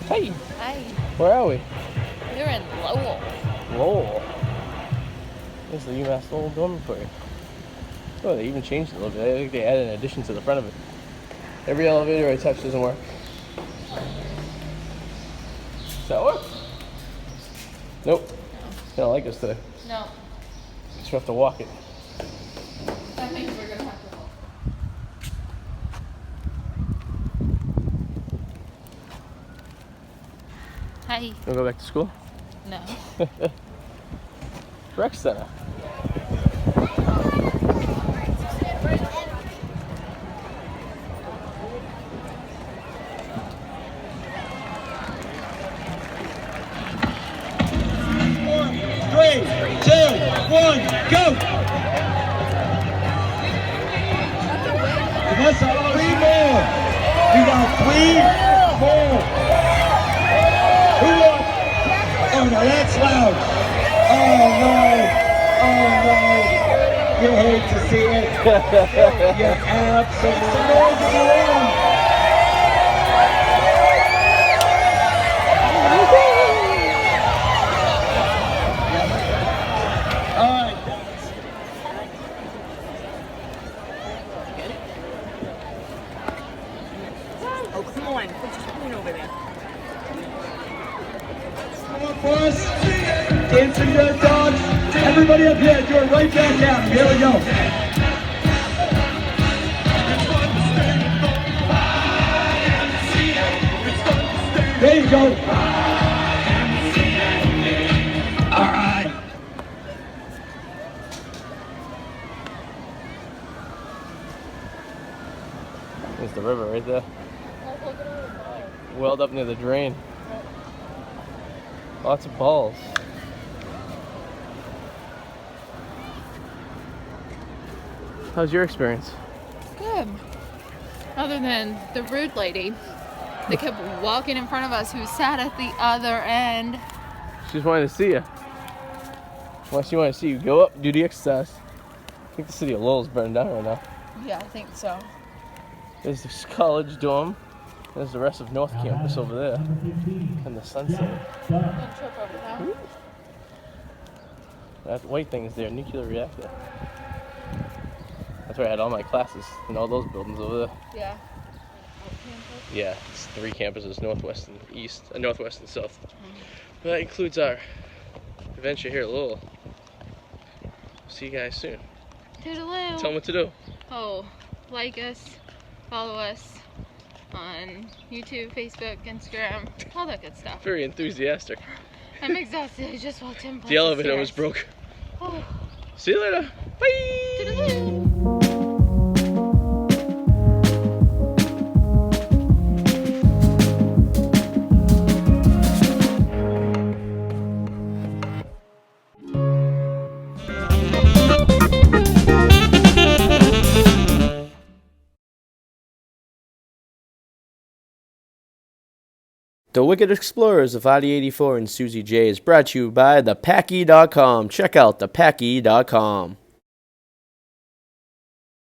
Hey. Hi. Where are we? We're in Lowell. Lowell. This is the UMass Lowell dormitory. Oh, they even changed it a little bit. I think they added an addition to the front of it. Every elevator I touch doesn't work. Does that work? Nope. They don't like us today. No. Just have to walk it. That means we're gonna have to walk. Hi. You wanna go back to school? No. Rec Center. Three, two, one, go! Vanessa, 3 more. You got 3 more. Who won? Oh no, that's loud. Oh no. Oh no. You hate to see it. You absolutely won. Oh, come on. Put your spoon over there. Come on, boss. Dancing Red Dogs. Everybody up here, do it right back out. Here we go. There you go. All right. There's the river right there. Welled up near the drain. Lots of balls. How's your experience? Good. Other than the rude lady that kept walking in front of us who sat at the other end. She just wanted to see you. Unless she wanted to see you go up, do the exercise. I think the city of Lowell's burned down right now. Yeah, I think so. There's this college dorm. There's the rest of North Campus over there. And the sunset. That white thing is their nuclear reactor. That's where I had all my classes in all those buildings over there. Yeah. Yeah, it's 3 campuses, northwest and east, northwest and south. But that includes our adventure here at Lowell. See you guys soon. Toodaloo. Tell them what to do. Oh, like us, follow us on YouTube, Facebook, Instagram, all that good stuff. Very enthusiastic. I'm exhausted. I just walked in. The elevator was broke. Oh. See you later. Bye. Toodaloo. The Wicked Explorers of Arty 84 and Suzi J is brought to you by thepacky.com. Check out thepacky.com.